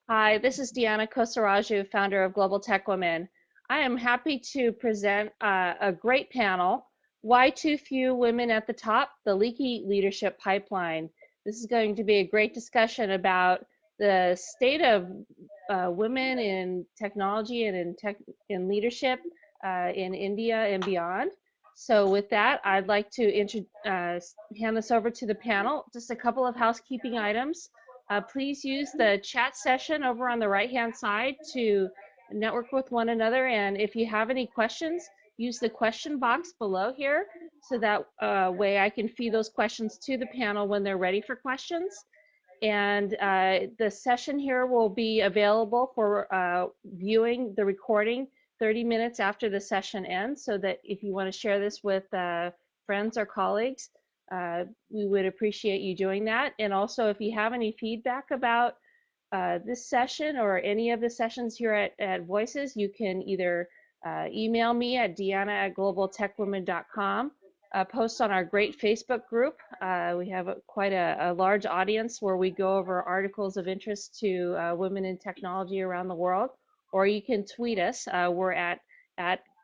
Hi, this is Deanna Kosaraju, founder of Global Tech Women. I am happy to present a great panel, Why Too Few Women at the Top? The Leaky Leadership Pipeline. This is going to be a great discussion about the state of women in technology and in leadership in India and beyond. So with that, I'd like to hand this over to the panel. Just a couple of housekeeping items. Please use the chat session over on the right-hand side to network with one another. And if you have any questions, use the question box below here so that way I can feed those questions to the panel when they're ready for questions. And the session here will be available for viewing the recording 30 minutes after the session ends, so that if you want to share this with friends or colleagues, we would appreciate you doing that. And also, if you have any feedback about this session or any of the sessions here at Voices, you can either email me at deanna@globaltechwomen.com, post on our great Facebook group. We have quite a large audience where we go over articles of interest to women in technology around the world, or you can tweet us. We're at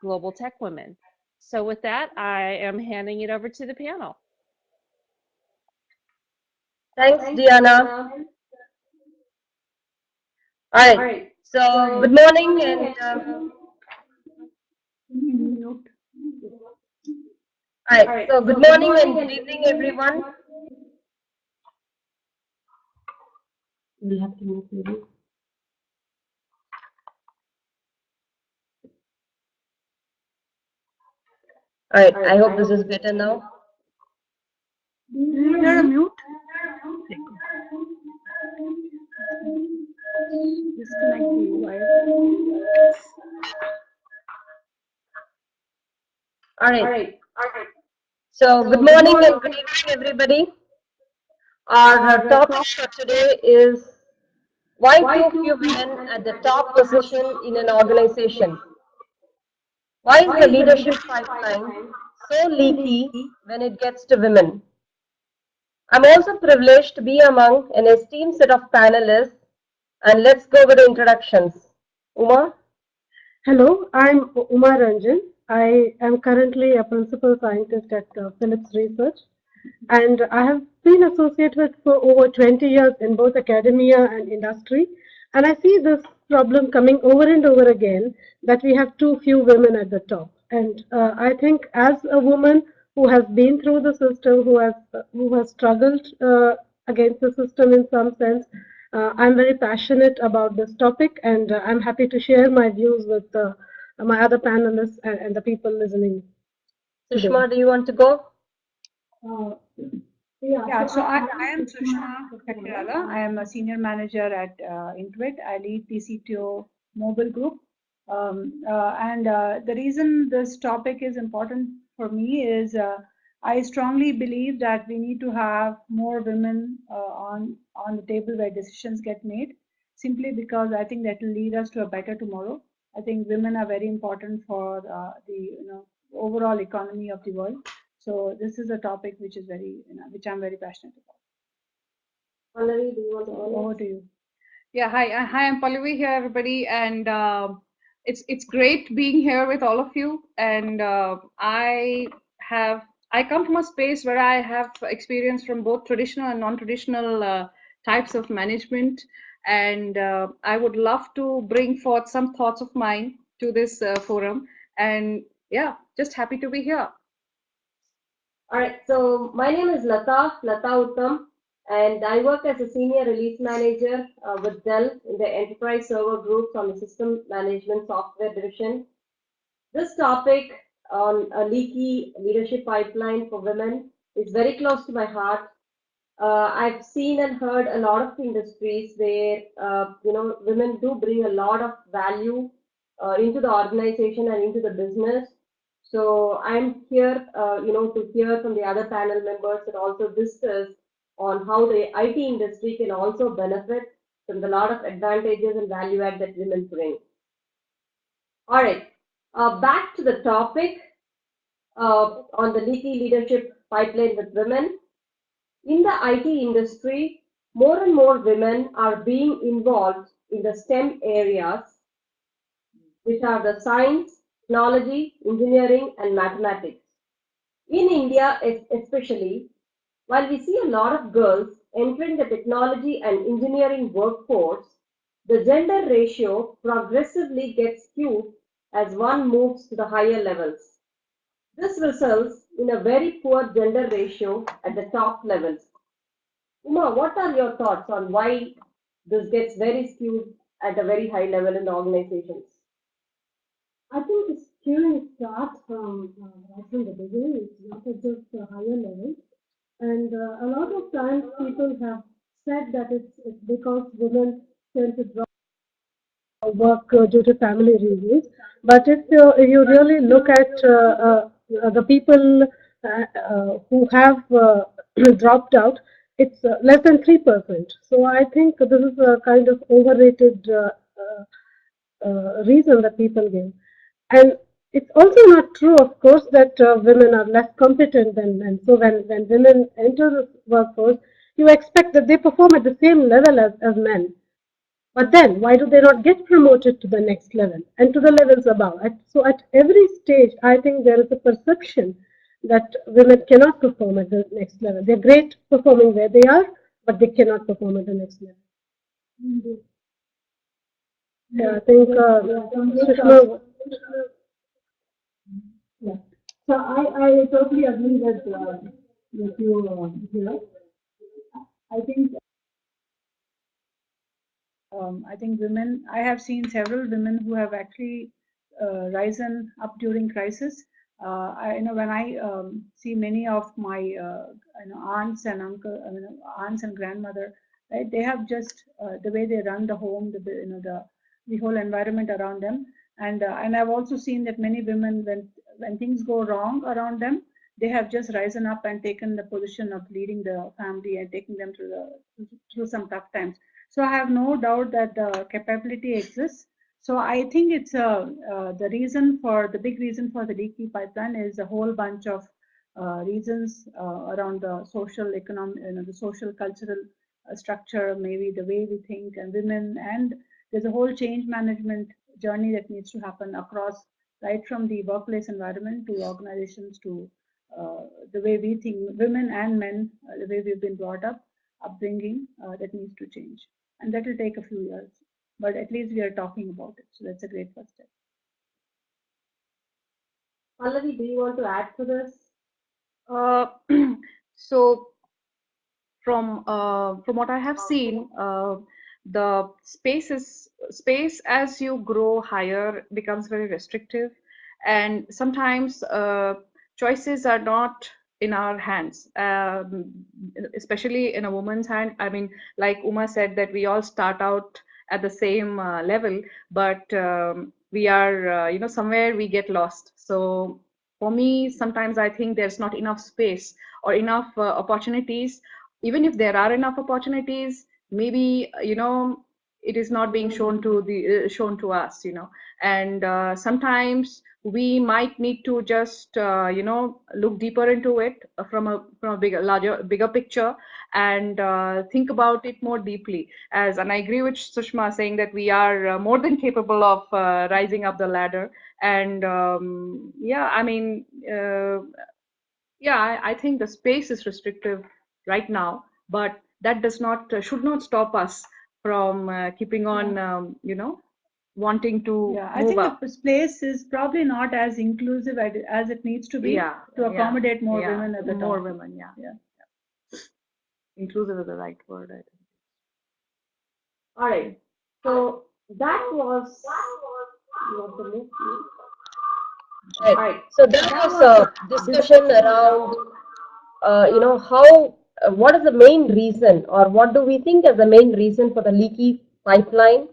Global Tech Women. So with that, I am handing it over to the panel. Thanks, Diana. All right. So, good morning and all right. So, good morning and good evening, everyone. We'll have to move maybe. All right. I hope this is better now. You're a mute. Disconnect the wire. All right. So, good morning and good evening, everybody. Our topic for today is why too few women at the top position in an organization? Why is the leadership pipeline so leaky when it gets to women? I'm also privileged to be among an esteemed set of panelists, and let's go with the introductions. Uma? Hello, I'm Uma Ranjan. I am currently a principal scientist at Philips Research, and I have been associated for over 20 years in both academia and industry. And I see this problem coming over and over again, that we have too few women at the top. And I think as a woman who has been through the system, who has struggled against the system in some sense, I'm very passionate about this topic, and I'm happy to share my views with my other panelists and the people listening. Sushma, do you want to go? Yeah, so I am Sushma Katirala. I am a senior manager at Intuit. I lead the CTO mobile group. The reason this topic is important for me is I strongly believe that we need to have more women on the table where decisions get made, simply because I think that will lead us to a better tomorrow. I think women are very important for the overall economy of the world. So this is a topic which is which I'm very passionate about. Pallavi, do you want to go? Over to you. Yeah, hi, I'm Pallavi here, everybody, and it's great being here with all of you. And I come from a space where I have experience from both traditional and non-traditional types of management, and I would love to bring forth some thoughts of mine to this forum. And yeah, just happy to be here. All right, so my name is Lata Uttam, and I work as a senior release manager with Dell in the enterprise server groups on the system management software division. This topic on a leaky leadership pipeline for women is very close to my heart. I've seen and heard a lot of industries where women do bring a lot of value into the organization and into the business. So I'm here, to hear from the other panel members and also discuss on how the IT industry can also benefit from the lot of advantages and value add that women bring. All right, back to the topic on the leaky leadership pipeline with women. In the IT industry, more and more women are being involved in the STEM areas, which are the science, technology, engineering, and mathematics. In India, especially, while we see a lot of girls entering the technology and engineering workforce, the gender ratio progressively gets skewed as one moves to the higher levels. This results in a very poor gender ratio at the top levels. Uma, what are your thoughts on why this gets very skewed at a very high level in the organizations? I think the skewing starts from right from the beginning. It's not at just the higher level. And a lot of times people have said that it's because women tend to drop work due to family reasons. But if you really look at the people who have dropped out, it's less than 3%. So I think this is a kind of overrated reason that people give. And it's also not true, of course, that women are less competent than men. So when women enter the workforce, you expect that they perform at the same level as men. But then, why do they not get promoted to the next level and to the levels above? So, at every stage, I think there is a perception that women cannot perform at the next level. They're great performing where they are, but they cannot perform at the next level. Yeah, I think Sushma. Yeah. So I totally agree with you here. I think I think women, I have seen several women who have actually risen up during crisis. When I see many of my aunts and aunts and grandmother, right? They have just the way they run the home, the whole environment around them, and I've also seen that many women, when things go wrong around them, they have just risen up and taken the position of leading the family and taking them through some tough times. So I have no doubt that the capability exists. So I think it's the big reason for the leaky pipeline is a whole bunch of reasons around the social, economic, the social, cultural structure, maybe the way we think and women, and there's a whole change management journey that needs to happen across, right from the workplace environment to organizations to the way we think, women and men, the way we've been brought up, upbringing, that needs to change. And that will take a few years, but at least we are talking about it. So that's a great first step. Pallavi, do you want to add to this? So from what I have seen, the space as you grow higher becomes very restrictive, and sometimes choices are not in our hands, especially in a woman's hand. I mean, like Uma said, that we all start out at the same level, but we are, somewhere we get lost. So for me, sometimes I think there's not enough space or enough opportunities. Even if there are enough opportunities, maybe it is not being shown to us, and sometimes we might need to just look deeper into it from a bigger picture, and think about it more deeply. And I agree with Sushma saying that we are more than capable of rising up the ladder. And yeah, I mean, yeah, I think the space is restrictive right now, but that does not should not stop us from keeping on, wanting to Yeah, I move think up. the place is probably not as inclusive as it needs to be Yeah, to accommodate more yeah, women at the more top. women, yeah. Yeah. Inclusive is the right word, I think. All right. So that was. You want to move? All right. So there was a discussion around, what is the main reason, or what do we think is the main reason for the leaky pipeline?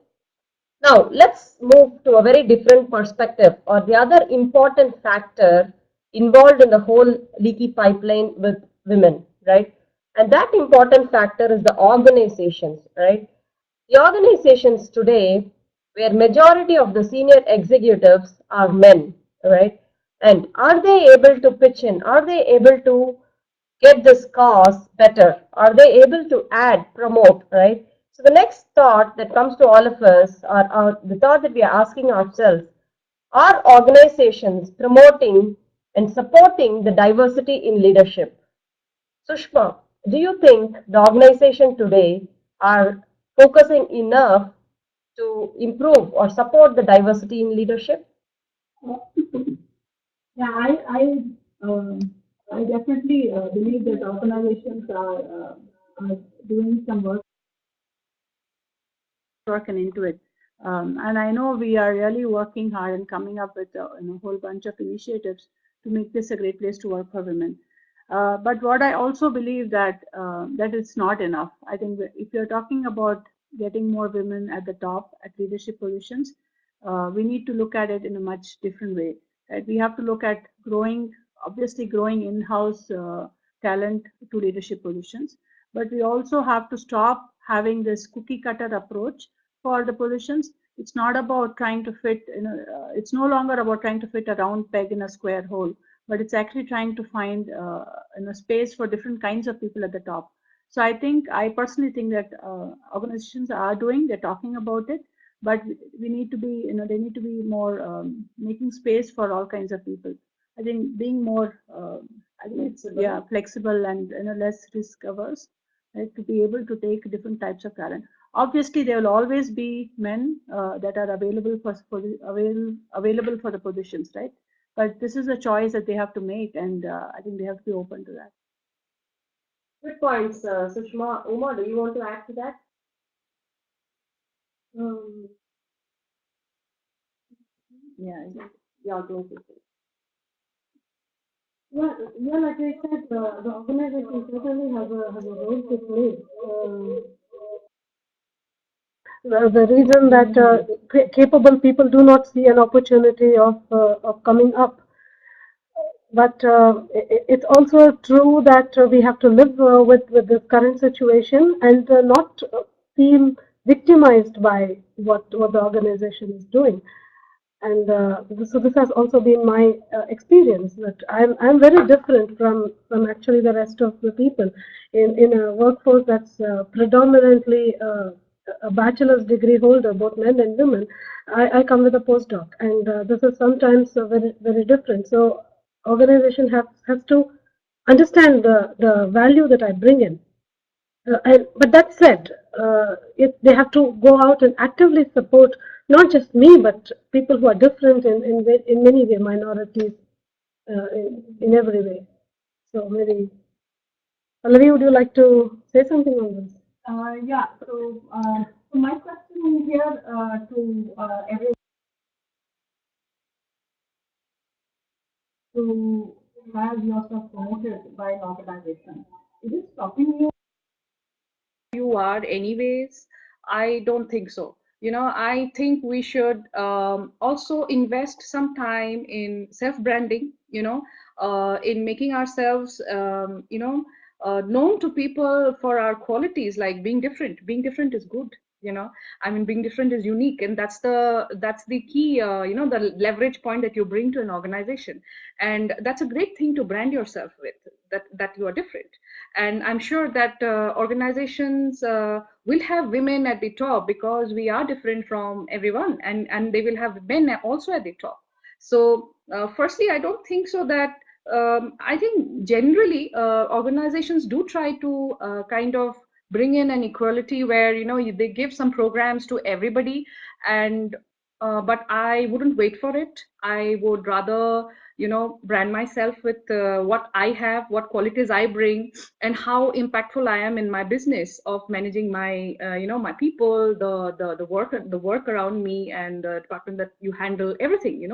Now, let's move to a very different perspective, or the other important factor involved in the whole leaky pipeline with women, right? And that important factor is the organizations, right? The organizations today, where majority of the senior executives are men, right? And are they able to pitch in? Are they able to get this cause better? Are they able to add, promote, right? So the next thought that comes to all of us, or the thought that we are asking ourselves, are organizations promoting and supporting the diversity in leadership? Sushma, do you think the organization today are focusing enough to improve or support the diversity in leadership? Yeah, I definitely believe that organizations are doing some work and into it. And I know we are really working hard and coming up with a whole bunch of initiatives to make this a great place to work for women. But what I also believe that that it's not enough. I think that if you're talking about getting more women at the top at leadership positions, we need to look at it in a much different way. Right? We have to look at obviously growing in-house talent to leadership positions, but we also have to stop having this cookie cutter approach for the positions. It's not about trying to fit, it's no longer about trying to fit a round peg in a square hole, but it's actually trying to find space for different kinds of people at the top. So I personally think that organizations are they're talking about it, but we need to be, they need to be more making space for all kinds of people. I think being more, flexible and less risk averse, right, to be able to take different types of talent. Obviously, there will always be men that are available for the positions, right? But this is a choice that they have to make, and I think they have to be open to that. Good points, Sushma. Uma, do you want to add to that? Yeah, Yeah, go for it. Yeah, like I said, the organization certainly has a role to play. The reason that capable people do not see an opportunity of coming up. But it's also true that we have to live with this current situation and not feel victimized by what the organization is doing. And so this has also been my experience, that I'm very different from actually the rest of the people in a workforce that's predominantly a bachelor's degree holder, both men and women. I come with a postdoc, and this is sometimes very different. So organization has to understand the value that I bring in. But that said, they have to go out and actively support not just me, but people who are different in many way, minorities in every way. So maybe, Pallavi, would you like to say something on this? yeah. So my question here to everyone to have yourself promoted by an organization, is it stopping you? You are anyways? I don't think so. I think we should also invest some time in self branding, in making ourselves known to people for our qualities, like being different is good. I mean, being different is unique, and that's the key, the leverage point that you bring to an organization. And that's a great thing to brand yourself with, that you are different. And I'm sure that organizations will have women at the top because we are different from everyone, and they will have men also at the top. So firstly, I don't think so that I think generally organizations do try to kind of bring in an equality where they give some programs to everybody, and but I wouldn't wait for it. I would rather brand myself with what I have, what qualities I bring, and how impactful I am in my business of managing my my people, the work around me, and the department that you handle, everything.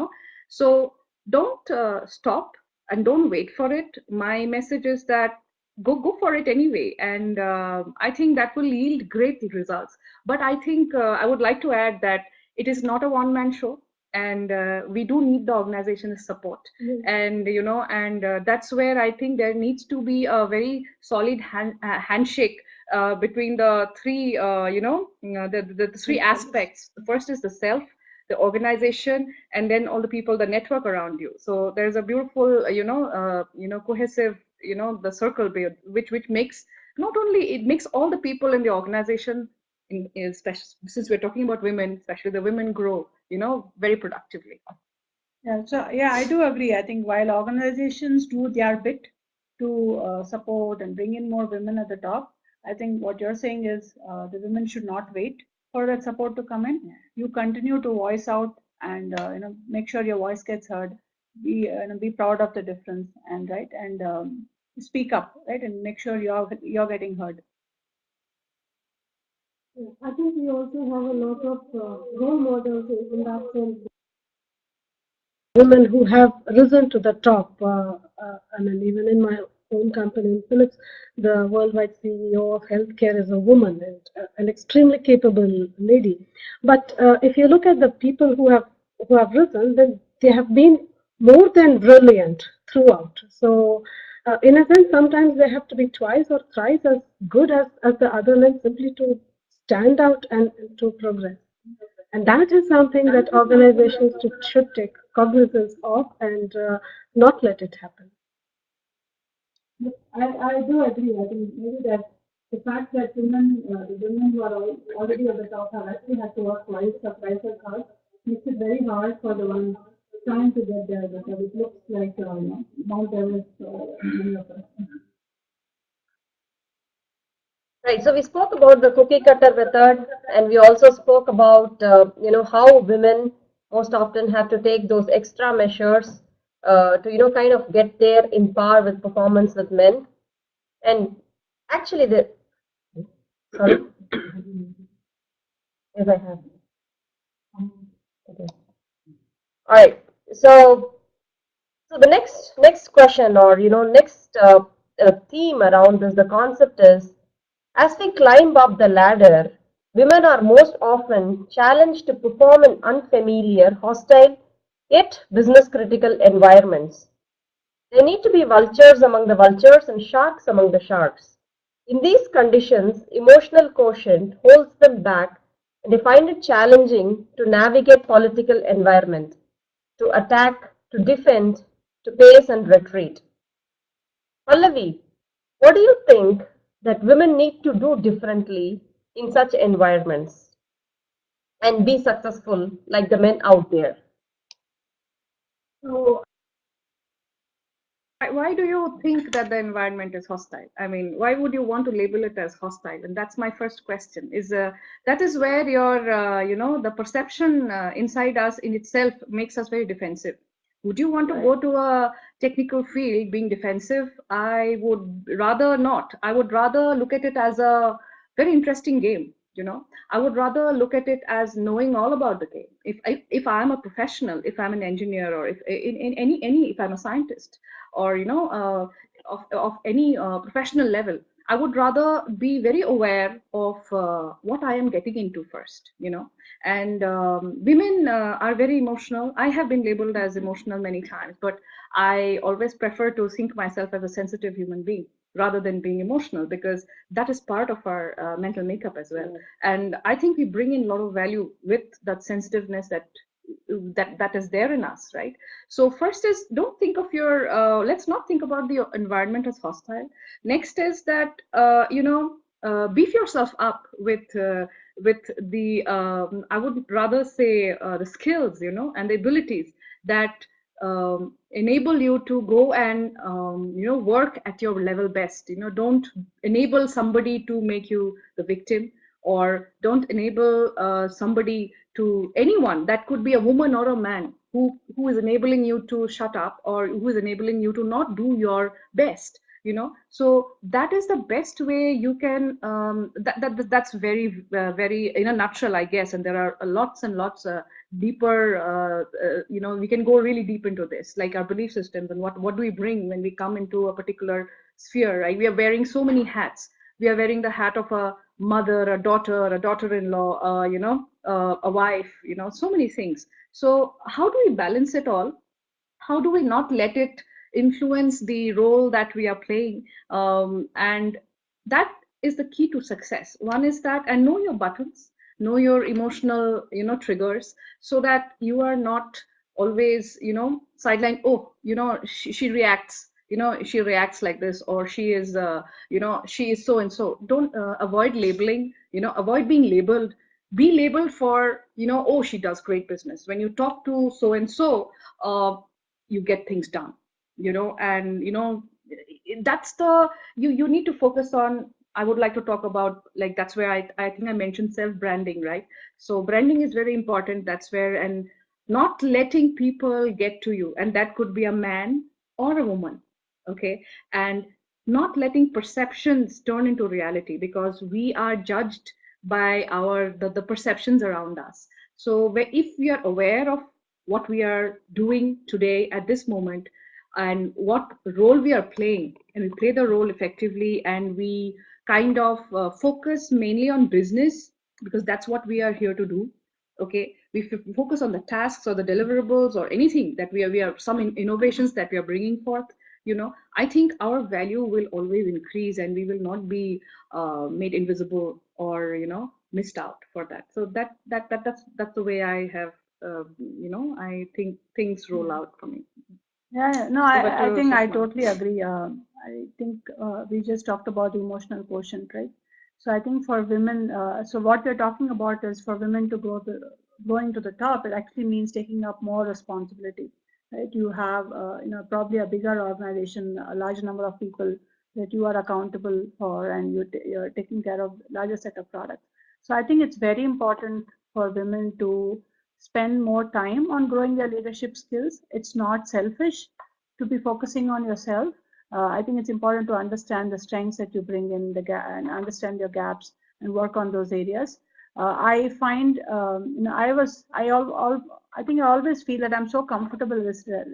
So don't stop and don't wait for it. My message is that go for it anyway, and I think that will yield great results. But I think I would like to add that it is not a one-man show, and we do need the organization's support. And that's where I think there needs to be a very solid handshake between the three the three aspects. The first is the self, the organization, and then all the people, the network around you. So there's a beautiful cohesive the circle, which makes not only it makes all the people in the organization, especially since we're talking about women, especially the women, grow, very productively. Yeah, so yeah, I do agree. I think while organizations do their bit to support and bring in more women at the top, I think what you're saying is the women should not wait for that support to come in. You continue to voice out and make sure your voice gets heard. Be proud of the difference and speak up, right, and make sure you're getting heard. I think we also have a lot of role models in that sense. Women who have risen to the top. I mean, even in my own company, in Philips, the worldwide CEO of healthcare is a woman and an extremely capable lady. But if you look at the people who have risen, then they have been more than brilliant throughout. So, in a sense, sometimes they have to be twice or thrice as good as the other men simply to stand out and to progress. And that is something that organizations should take cognizance of and not let it happen. I do agree. I think maybe that the fact that the women who are already at the top have actually had to work twice as hard, makes it very hard for the ones trying to get there because it looks like Mount Everest many of us. Right. So we spoke about the cookie cutter method, and we also spoke about how women most often have to take those extra measures to kind of get there in par with performance with men. And actually, the sorry, yes, I have. Okay. All right. So the next question, or next theme around this, the concept is, as we climb up the ladder, women are most often challenged to perform in unfamiliar, hostile, yet business critical environments. They need to be vultures among the vultures and sharks among the sharks. In these conditions, emotional quotient holds them back, and they find it challenging to navigate political environment, to attack, to defend, to pace and retreat. Pallavi, what do you think that women need to do differently in such environments and be successful like the men out there? So Why do you think that the environment is hostile? I mean, why would you want to label it as hostile? And that's my first question. That is where your the perception inside us in itself makes us very defensive. Would you want to go to a technical field being defensive? I would rather not. I would rather look at it as a very interesting game. I would rather look at it as knowing all about the game. If I'm a professional, if I'm an engineer, or if in any if I'm a scientist, or of any professional level, I would rather be very aware of what I am getting into first. And women are very emotional. I have been labeled as emotional many times, but I always prefer to think myself as a sensitive human being rather than being emotional, because that is part of our mental makeup as well. And I think we bring in a lot of value with that sensitiveness that is there in us, right? So first is, don't think of your let's not think about the environment as hostile. Next is that beef yourself up with the I would rather say the skills, and the abilities that enable you to go and work at your level best. Don't enable somebody to make you the victim, or don't enable somebody, to anyone, that could be a woman or a man, who is enabling you to shut up, or who is enabling you to not do your best. So that is the best way you can that's very very in a nutshell, I guess. And there are lots and lots deeper we can go really deep into this, like our belief systems, and what do we bring when we come into a particular sphere, right? We are wearing so many hats. We are wearing the hat of a mother, a daughter-in-law, a wife, so many things. So how do we balance it all? How do we not let it influence the role that we are playing? And that is the key to success. One is that, and know your buttons, know your emotional triggers, so that you are not always sidelined. Oh, she reacts, she reacts like this, or she is she is so and so. Don't avoid labeling, avoid being labeled. Be labeled for, oh, she does great business. When you talk to so and so, you get things done, and that's the, you need to focus on. I would like to talk about, like, that's where I think I mentioned self branding, right? So branding is very important. That's where, and not letting people get to you, and that could be a man or a woman, okay? And not letting perceptions turn into reality, because we are judged by the perceptions around us. So if we are aware of what we are doing today at this moment, and what role we are playing, and we play the role effectively, and we kind of focus mainly on business, because that's what we are here to do, okay? We focus on the tasks or the deliverables or anything that we are some innovations that we are bringing forth. I think our value will always increase, and we will not be made invisible or missed out for that. So that's the way I have I think things roll out for me. Yeah, no, Over I to think I Sushma. totally agree. I think we just talked about the emotional quotient, right? So I think for women, so what we're talking about is for women to going to the top. It actually means taking up more responsibility, right? You have, probably a bigger organization, a large number of people that you are accountable for, and you're taking care of larger set of products. So I think it's very important for women to spend more time on growing their leadership skills. It's not selfish to be focusing on yourself. I think it's important to understand the strengths that you bring in and understand your gaps and work on those areas. I find, I think I always feel that I'm so comfortable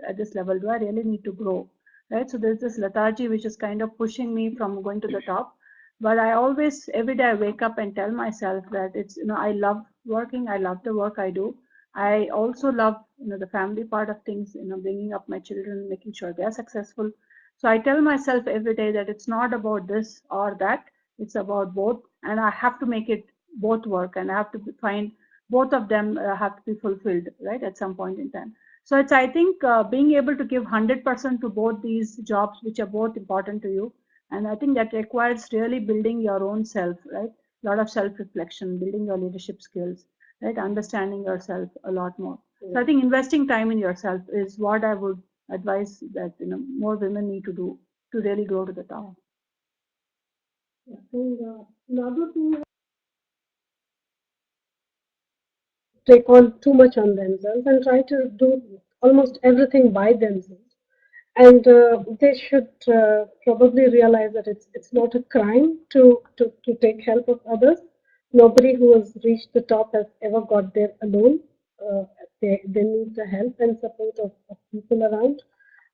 at this level. Do I really need to grow? Right. So there's this lethargy which is kind of pushing me from going to the top. But I always, every day I wake up and tell myself that it's, I love working. I love the work I do. I also love, the family part of things, bringing up my children, making sure they're successful. So I tell myself every day that it's not about this or that, it's about both. And I have to make it both work, and I have to find both of them have to be fulfilled, right, at some point in time. So it's, I think, being able to give 100% to both these jobs, which are both important to you. And I think that requires really building your own self, right? A lot of self reflection, building your leadership skills, right? Understanding yourself a lot more. So I think investing time in yourself is what I would advise that more women need to do to really grow to the top. And another thing, take on too much on themselves and try to do almost everything by themselves. And they should probably realize that it's not a crime to take help of others. Nobody who has reached the top has ever got there alone. They need the help and support of people around,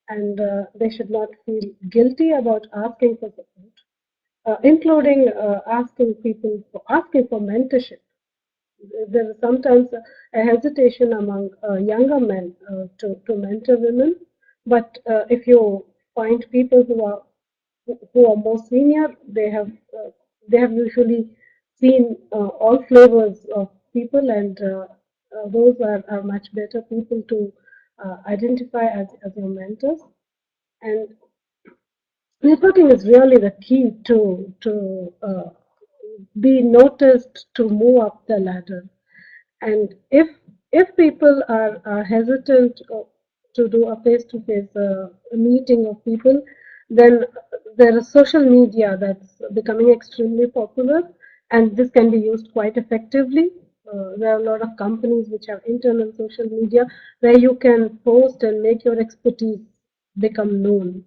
and they should not feel guilty about asking for support, including asking for mentorship. There is sometimes a hesitation among younger men to mentor women, but if you find people who are more senior, they have usually seen all flavors of people, and those are much better people to identify as your mentors. And networking is really the key to be noticed, to move up the ladder. And if people are hesitant to do a face-to-face meeting of people, then there is social media that's becoming extremely popular, and this can be used quite effectively. There are a lot of companies which have internal social media where you can post and make your expertise become known.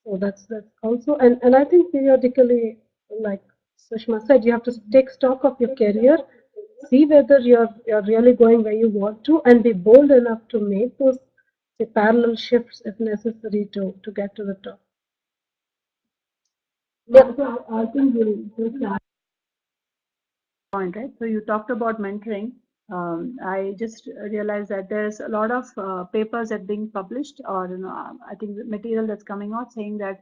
So that's also, and I think periodically, like Sushma said, you have to take stock of your career, see whether you're really going where you want to, and be bold enough to make those, say, parallel shifts if necessary to get to the top. Yeah, so I think we'll just point, right? So you talked about mentoring. I just realized that there's a lot of papers that being published, or I think the material that's coming out saying that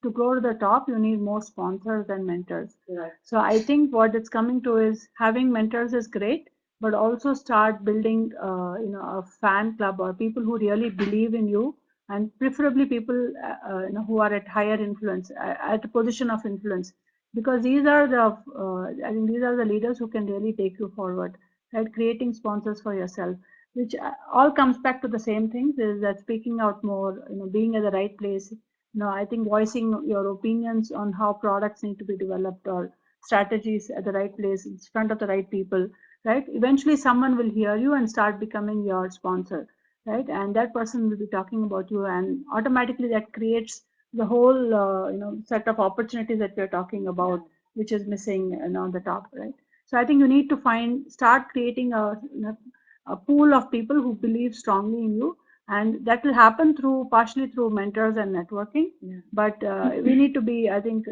to grow to the top, you need more sponsors than mentors. Right. So I think what it's coming to is having mentors is great, but also start building, a fan club or people who really believe in you, and preferably people who are at higher influence, at a position of influence, because these are the I think these are the leaders who can really take you forward, right? Creating sponsors for yourself, which all comes back to the same things, is that speaking out more, being at the right place. I think voicing your opinions on how products need to be developed, or strategies at the right place in front of the right people, right? Eventually someone will hear you and start becoming your sponsor, right? And that person will be talking about you, and automatically that creates the whole set of opportunities that we're talking about, which is missing on the top, right? So I think you need to start creating a pool of people who believe strongly in you, and that will happen partially through mentors and networking. But we need to be, I think,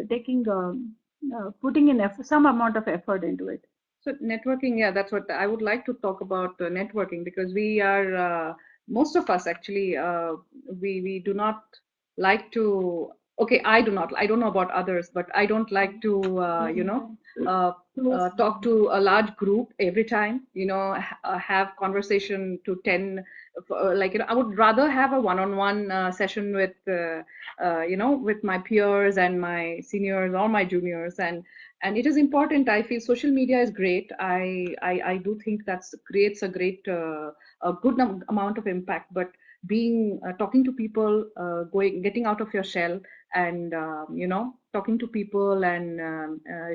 putting in some amount of effort into it. So networking, yeah, that's what I would like to talk about, networking, because we are most of us actually we do not like to. Okay, I do not. I don't know about others, but I don't like to talk to a large group every time. Have conversation to 10. I would rather have a one-on-one session with with my peers and my seniors or my juniors, and it is important. I feel social media is great. I do think that creates a great a good amount of impact, but being talking to people, getting out of your shell, and talking to people, and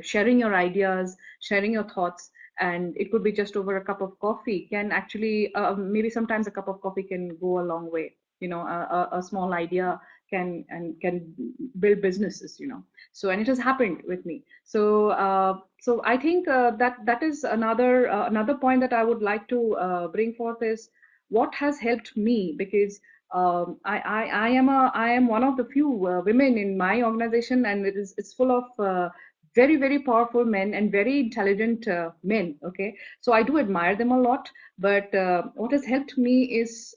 sharing your ideas, sharing your thoughts, and it could be just over a cup of coffee, can actually maybe sometimes a cup of coffee can go a long way. A small idea can build businesses. So, and it has happened with me. So I think that is another point that I would like to bring forth, is what has helped me, because I am one of the few women in my organization, and it's full of very, very powerful men and very intelligent men. Okay, so I do admire them a lot. But what has helped me is,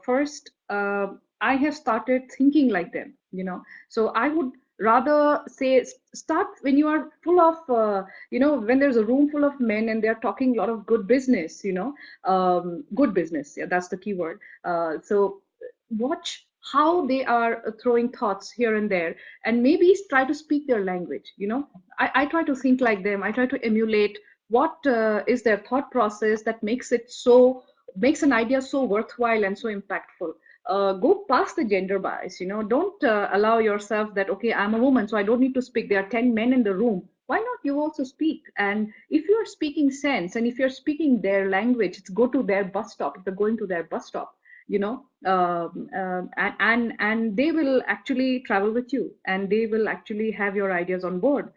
first, I have started thinking like them. So I would rather say, start when you are full of when there's a room full of men and they're talking a lot of good business. Good business, yeah, that's the key word. So watch how they are throwing thoughts here and there, and maybe try to speak their language. I try to think like them. I try to emulate what is their thought process that makes an idea so worthwhile and so impactful. Go past the gender bias. Don't allow yourself that, okay, I'm a woman, so I don't need to speak. There are 10 men in the room. Why not you also speak? And if you're speaking sense, and if you're speaking their language, it's go to their bus stop. If they're going to their bus stop, and they will actually travel with you, and they will actually have your ideas on board.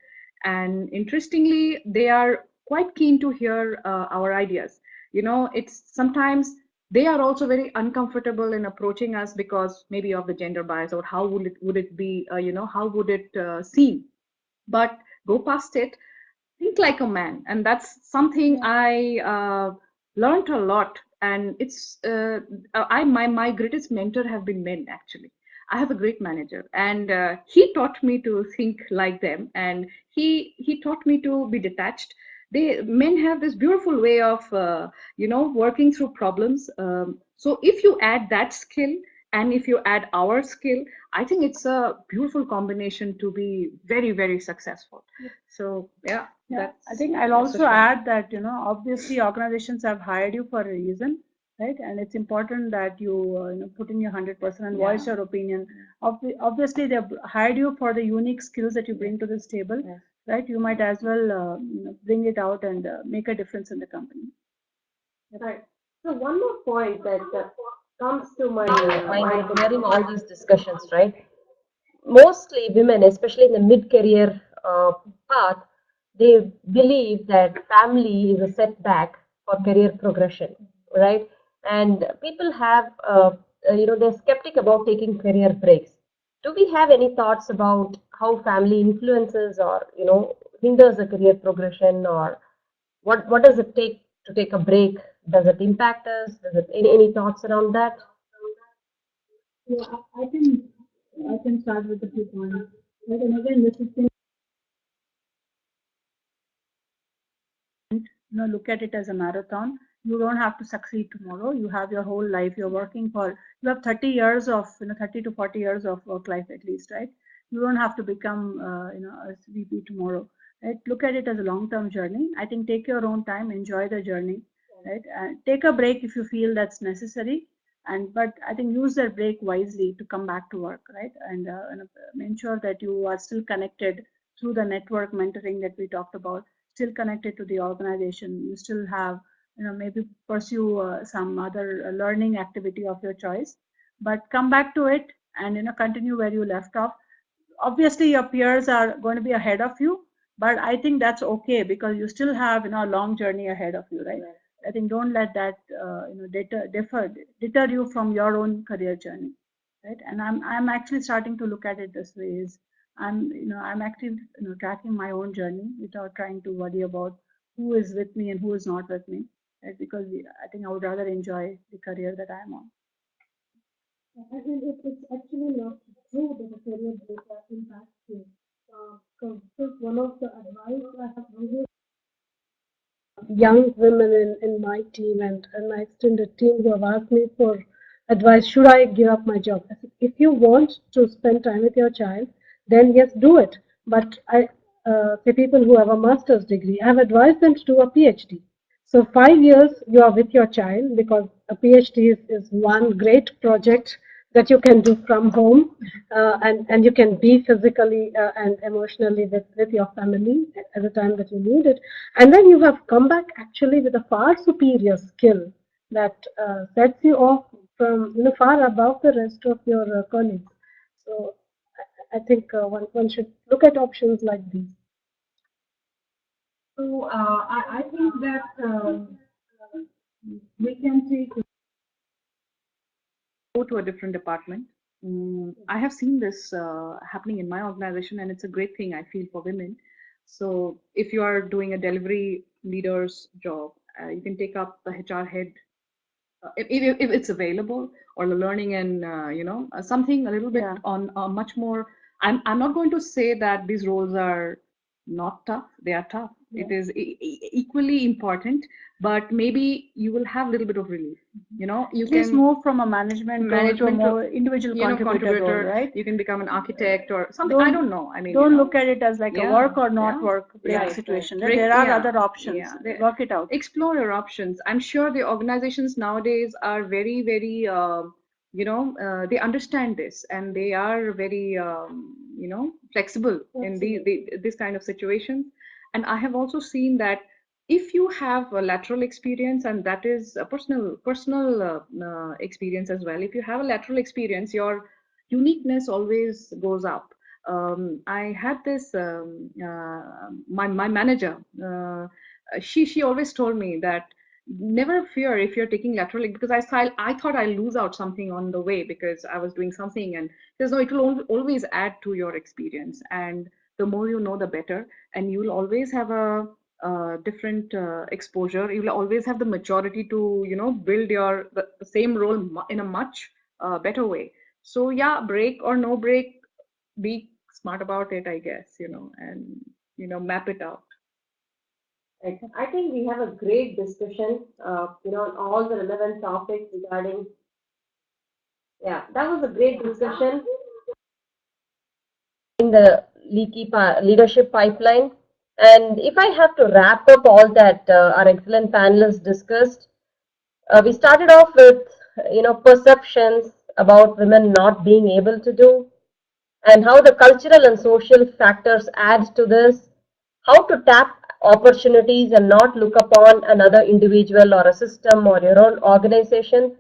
And interestingly, they are quite keen to hear our ideas. It's sometimes they are also very uncomfortable in approaching us, because maybe of the gender bias, or how would it be, how would it seem. But go past it, think like a man, and that's something I learned a lot. And it's my greatest mentor have been men, actually. I have a great manager, and he taught me to think like them, and he taught me to be detached. Men have this beautiful way of working through problems. So if you add that skill, and if you add our skill, I think it's a beautiful combination to be very, very successful. So yeah, I think I'll also add that, obviously organizations have hired you for a reason, right? And it's important that you, put in your 100% and voice your opinion. Obviously, they've hired you for the unique skills that you bring to this table, right? You might as well, bring it out and make a difference in the company. Right. So one more point that comes to my Mind hearing all these discussions, right? Mostly women, especially in the mid-career path, they believe that family is a setback for career progression, right? And people they're skeptic about taking career breaks. Do we have any thoughts about how family influences or, hinders a career progression, or what does it take to take a break? Does it impact us? Does it any thoughts around that? Yeah, I can start with a few points. Right, and again, this is look at it as a marathon. You don't have to succeed tomorrow. You have your whole life. You're working for, you have 30 years of, 30 to 40 years of work life at least, right? You don't have to become, a VP tomorrow, right? Look at it as a long-term journey. I think take your own time, enjoy the journey, right? And take a break if you feel that's necessary. But I think use that break wisely to come back to work, right? And ensure that you are still connected through the network mentoring that we talked about, still connected to the organization. You still have, maybe pursue some other learning activity of your choice, but come back to it and, continue where you left off. Obviously, your peers are going to be ahead of you, but I think that's okay because you still have, a long journey ahead of you, right? I think don't let that, deter you from your own career journey, right? And I'm actually starting to look at it this way: is I'm actually, tracking my own journey without trying to worry about who is with me and who is not with me, right? Because I think I would rather enjoy the career that I'm on. And it's actually not true that the career data impacts you. Because one of the advice I have always young women in my team and my extended team who have asked me for advice, should I give up my job? I said, if you want to spend time with your child, then yes, do it. But I say people who have a master's degree, I have advised them to do a PhD. So 5 years you are with your child because a PhD is one great project that you can do from home and you can be physically and emotionally with your family at the time that you need it. And then you have come back actually with a far superior skill that sets you off from far above the rest of your colleagues. So I think one should look at options like these. So I think that we can go to a different department. I have seen this happening in my organization, and it's a great thing I feel for women. So if you are doing a delivery leader's job, you can take up the HR head if it's available, or the learning and something a little bit on much more. I'm not going to say that these roles are not tough. They are tough. It is equally important, but maybe you will have a little bit of relief. You can move from a management role to a more individual contributor role, right? You can become an architect or something. I don't know. I mean, don't look at it as like a work or not work Right. situation. Right. There are Yeah. other options. Yeah. Work it out. Explore your options. I'm sure the organizations nowadays are very, very, they understand this and they are very, flexible in this kind of situations. And I have also seen that if you have a lateral experience, and that is a personal experience as well. If you have a lateral experience, your uniqueness always goes up. I had this my manager. She always told me that never fear if you're taking lateral, because I thought I lose out something on the way because I was doing something, and there's no, it will always add to your experience, and the more you know, the better, and you will always have a different exposure. You will always have the maturity to build the same role in a much better way. So yeah, break or no break, be smart about it, I guess, and map it out. Right. I think we have a great discussion, on all the relevant topics regarding. Yeah, that was a great discussion. In the leadership pipeline. And if I have to wrap up all that our excellent panelists discussed, we started off with perceptions about women not being able to do, and how the cultural and social factors add to this, how to tap opportunities and not look upon another individual or a system or your own organization,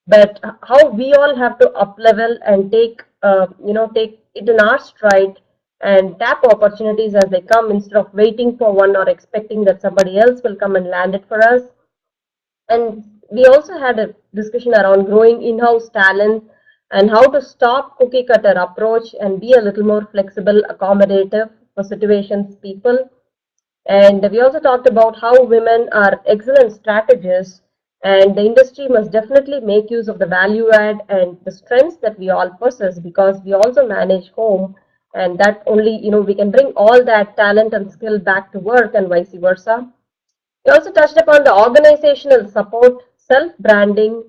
but how we all have to up level and take it in our stride and tap opportunities as they come instead of waiting for one or expecting that somebody else will come and land it for us. And we also had a discussion around growing in-house talent and how to stop cookie cutter approach and be a little more flexible, accommodative for situations, people. And we also talked about how women are excellent strategists, and the industry must definitely make use of the value add and the strengths that we all possess, because we also manage home, and that only we can bring all that talent and skill back to work and vice versa. We also touched upon the organizational support, self-branding,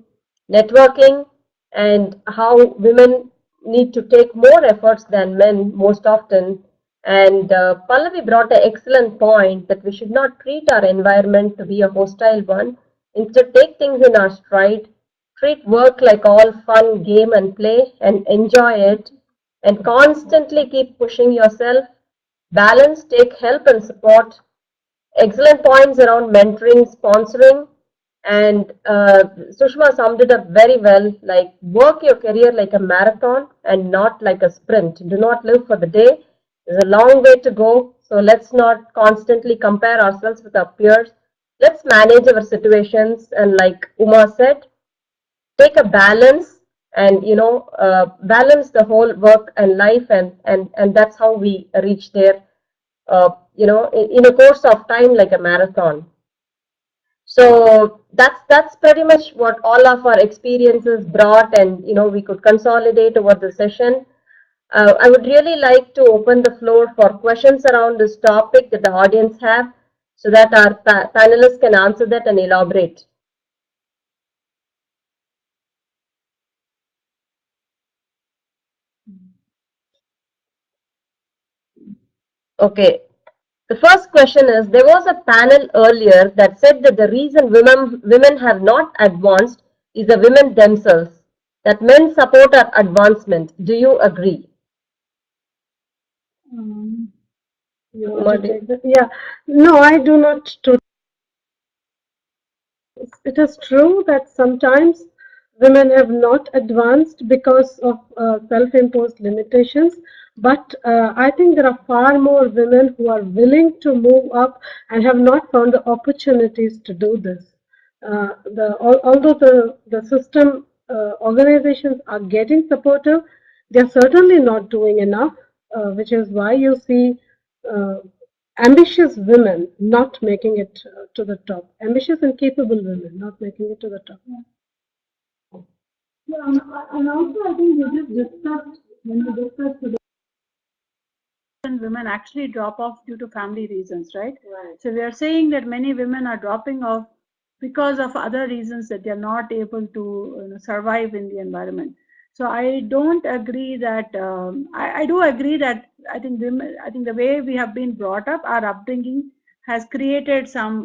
networking, and how women need to take more efforts than men most often. And Pallavi brought an excellent point that we should not treat our environment to be a hostile one. Instead, take things in our stride, treat work like all fun, game, and play, and enjoy it, and constantly keep pushing yourself. Balance, take help and support. Excellent points around mentoring, sponsoring, and Sushma summed it up very well. Like, work your career like a marathon and not like a sprint. Do not live for the day. There's a long way to go. So let's not constantly compare ourselves with our peers. Let's manage our situations. And like Uma said, take a balance and balance the whole work and life, and that's how we reach there, in a course of time like a marathon. So that's pretty much what all of our experiences brought, and we could consolidate over the session. I would really like to open the floor for questions around this topic that the audience have, so that our panelists can answer that and elaborate. Okay. The first question is, there was a panel earlier that said that the reason women have not advanced is the women themselves, that men support our advancement. Do you agree? You want to take that? Yeah. No, I do not. It is true that sometimes women have not advanced because of self-imposed limitations, but I think there are far more women who are willing to move up and have not found the opportunities to do this. Although the system organizations are getting supportive, they are certainly not doing enough, which is why you see uh, ambitious women not making it to the top. Ambitious and capable women not making it to the top. Yeah, and also I think we just discussed when we discussed today, women actually drop off due to family reasons, right? Right. So we are saying that many women are dropping off because of other reasons, that they are not able to survive in the environment. So I don't agree that I do agree that I think women, I think the way we have been brought up, our upbringing has created some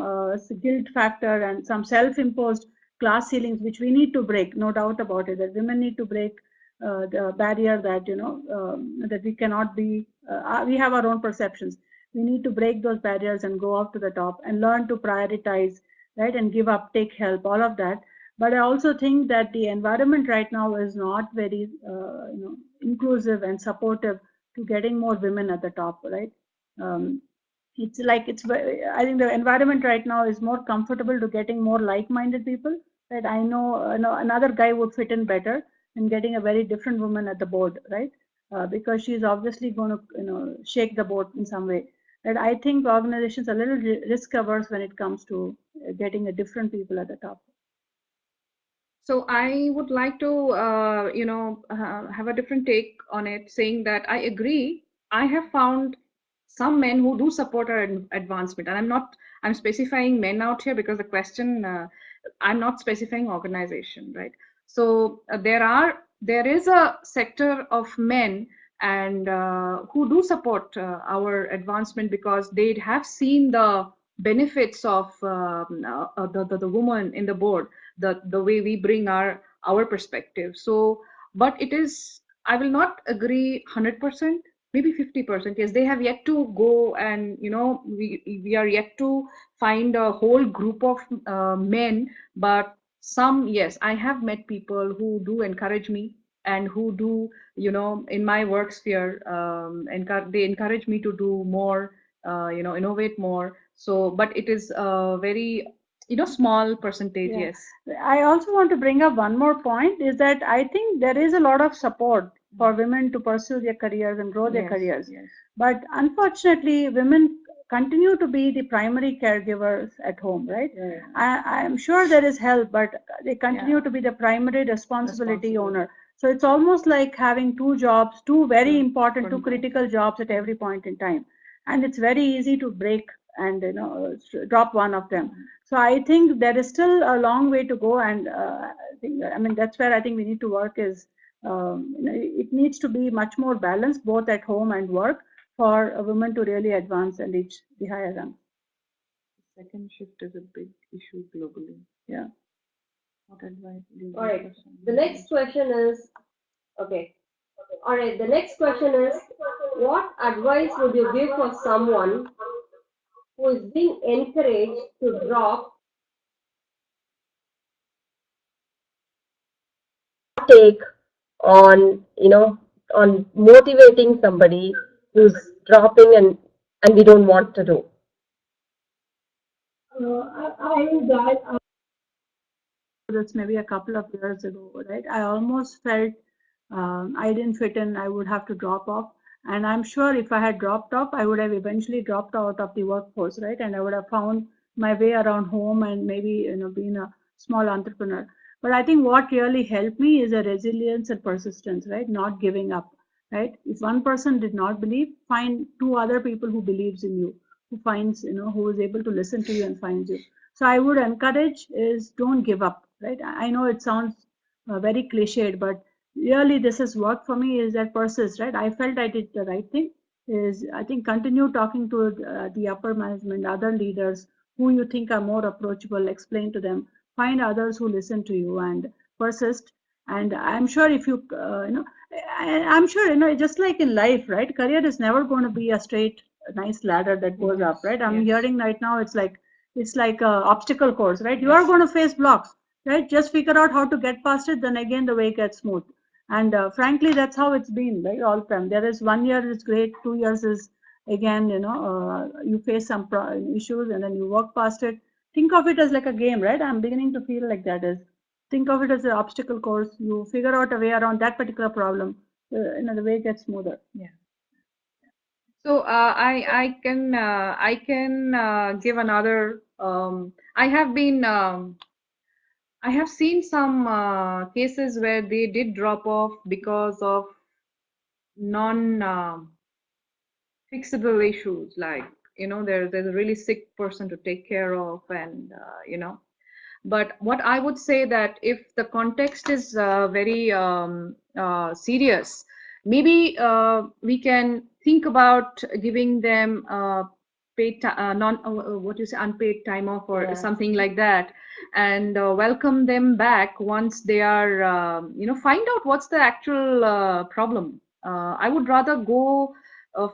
guilt factor and some self-imposed class ceilings which we need to break. No doubt about it, that women need to break the barrier that that we cannot be. We have our own perceptions. We need to break those barriers and go up to the top and learn to prioritize, right, and give up, take help, all of that. But I also think that the environment right now is not very inclusive and supportive to getting more women at the top, right? Um, it's like I think the environment right now is more comfortable to getting more like-minded people. That I know another guy would fit in better in getting a very different woman at the board, right? Because she's obviously going to shake the boat in some way. That I think organizations are a little risk averse when it comes to getting a different people at the top. So I would like to, have a different take on it, saying that I agree. I have found some men who do support our advancement, and I'm specifying men out here because the question, I'm not specifying organization, right? So there is a sector of men and who do support our advancement because they have seen the benefits of the woman in the board, the way we bring our perspective. So but it is, I will not agree 100%, maybe 50%. Yes, they have yet to go, and we are yet to find a whole group of men. But some, yes, I have met people who do encourage me and who do, in my work sphere, they encourage me to do more, innovate more. So but it is a very small percentage. Yeah. Yes. I also want to bring up one more point, is that I think there is a lot of support for women to pursue their careers and grow their Yes, careers. yes. But unfortunately, women continue to be the primary caregivers at home, right? Yeah. I am sure there is help, but they continue to be the primary responsibility owner. So it's almost like having two jobs, two very important, two critical jobs at every point in time. And it's very easy to break and drop one of them. So I think there is still a long way to go, and I mean that's where I think we need to work is it needs to be much more balanced both at home and work for a woman to really advance and reach the higher rank. Second shift is a big issue globally. Yeah. What advice do you All right. give for The next question is, okay. All right. The next question is, what advice would you give for someone who is being encouraged to drop Take on on motivating somebody who's dropping and we don't want to do? That's maybe a couple of years ago, right? I almost felt I didn't fit in, I would have to drop off. And I'm sure if I had dropped off, I would have eventually dropped out of the workforce, right? And I would have found my way around home and maybe, been a small entrepreneur. But I think what really helped me is a resilience and persistence, right? Not giving up, right? If one person did not believe, find two other people who believes in you, who finds, who is able to listen to you and finds you. So I would encourage is don't give up, right? I know it sounds very cliched, but really this has worked for me is that persist, right? I felt I did the right thing is I think continue talking to the upper management, other leaders who you think are more approachable, explain to them, find others who listen to you and persist. And I'm sure if you, I'm sure, just like in life, right? Career is never going to be a straight, nice ladder that goes up, right? I'm hearing right now it's like a obstacle course, right? You are going to face blocks, right? Just figure out how to get past it. Then again, the way gets smooth. And frankly, that's how it's been, right? All the time. There is 1 year is great, 2 years is again, you face some issues and then you work past it. Think of it as like a game, right? I'm beginning to feel like that is. Think of it as an obstacle course. You figure out a way around that particular problem. The way gets smoother. Yeah. So I can give another. I have seen some cases where they did drop off because of non fixable issues, like there's a really sick person to take care of, and But what I would say that if the context is very serious, maybe we can think about giving them paid unpaid time off or something like that, and welcome them back once they are find out what's the actual problem. I would rather go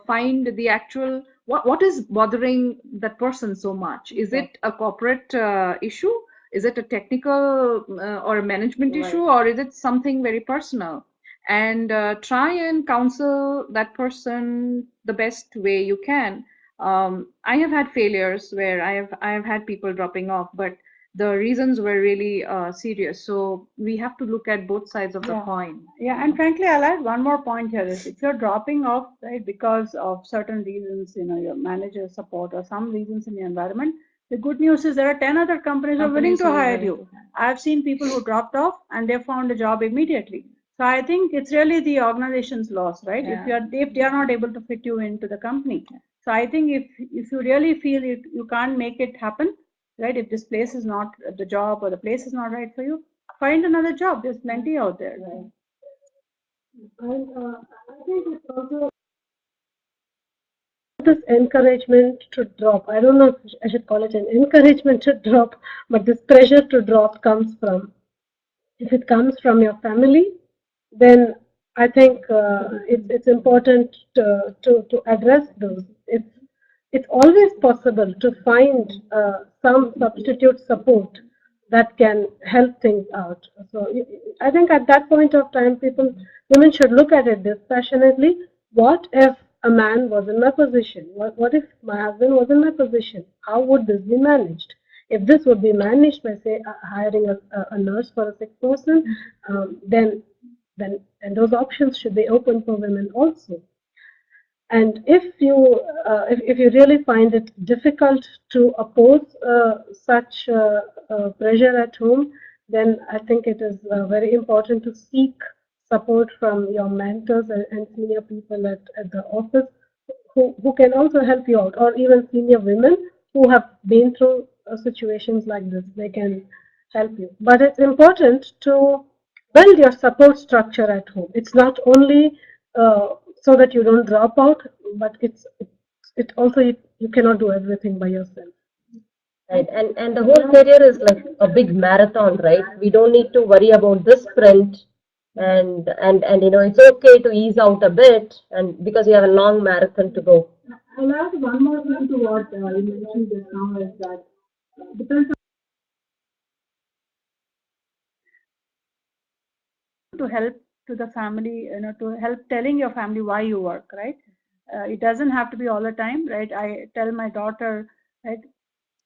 find the actual what is bothering that person so much. Is it a corporate issue? Is it a technical or a management issue, or is it something very personal? And try and counsel that person the best way you can. I have had failures where I have had people dropping off, but the reasons were really serious. So we have to look at both sides of the coin. Yeah, and frankly, I'll add one more point here is if you're dropping off, right, because of certain reasons, your manager support or some reasons in the environment, the good news is there are 10 other companies who are willing to hire you. I've seen people who dropped off and they found a job immediately. So I think it's really the organization's loss, right? If they are not able to fit you into the company. So I think if you really feel you can't make it happen, right? If this place is not the job or the place is not right for you, find another job. There's plenty out there. Right? And I think it's also this encouragement to drop. I don't know if I should call it an encouragement to drop, but this pressure to drop comes from, if it comes from your family, then I think it's important to address those. It's always possible to find some substitute support that can help things out. So I think at that point of time, women should look at it dispassionately. What if a man was in my position? What if my husband was in my position? How would this be managed? If this would be managed by, say, hiring a nurse for a sick person, then those options should be open for women also. And if you really find it difficult to oppose such pressure at home, then I think it is very important to seek support from your mentors and senior people at the office who can also help you out, or even senior women who have been through situations like this. They can help you. But it's important to build your support structure at home. It's not only so that you don't drop out, but it also you cannot do everything by yourself. Right, and the whole career is like a big marathon, right? We don't need to worry about this sprint, and you know it's okay to ease out a bit, and because you have a long marathon to go. I'll add one more thing to what you mentioned just now is that depends to help to the family, you know, to help telling your family why you work, right? It doesn't have to be all the time, right? I tell my daughter, right,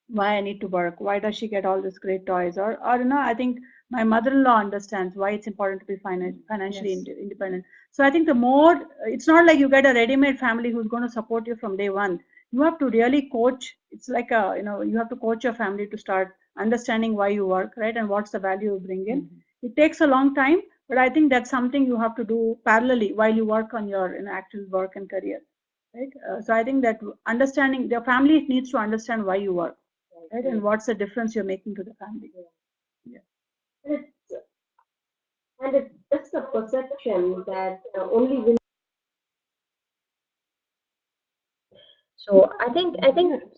why I need to work, why does she get all these great toys, or you know, I think my mother-in-law understands why it's important to be financially independent. So I think the more, it's not like you get a ready-made family who's going to support you from day one. You have to really coach. It's like a, you know, you have to coach your family to start understanding why you work, right, and what's the value you bring in. It takes a long time, but I think that's something you have to do parallelly while you work on your, you know, actual work and career, right? So I think that understanding, the family needs to understand why you work, right, and what's the difference you're making to the family. Yeah. And it's just a perception that only women. So I think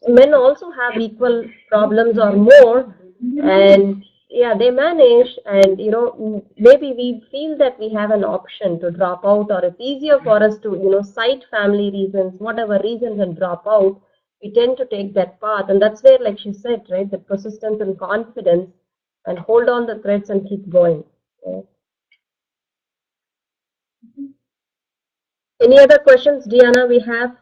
men also have equal problems or more, and yeah, they manage, and you know maybe we feel that we have an option to drop out, or it's easier for us to cite family reasons, whatever reasons, and drop out. We tend to take that path, and that's where, like she said, right, the persistence and confidence, and hold on the threads and keep going. Yeah. Any other questions, Diana? We have.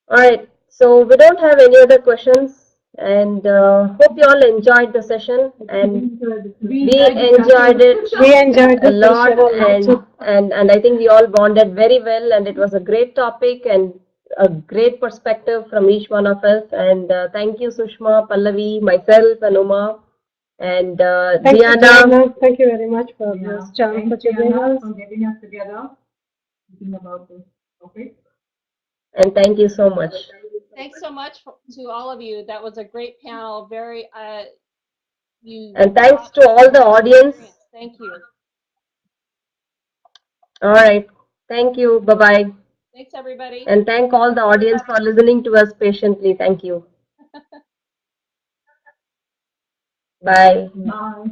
All right, so we don't have any other questions, and hope you all enjoyed the session, and we enjoyed it. We enjoyed a the lot, session and I think we all bonded very well, and it was a great topic and a great perspective from each one of us. And thank you, Sushma, Pallavi, myself, and Uma, and Thank you, Diana. Diana. Thank you very much for this chance that you gave us. For getting us together, thinking about this topic. And thank you so much. Thanks so much to all of you. That was a great panel. Very, And thanks to all the audience. Thank you. All right. Thank you. Bye-bye. Thanks, everybody. And thank all the audience for listening to us patiently. Thank you. Bye. Bye.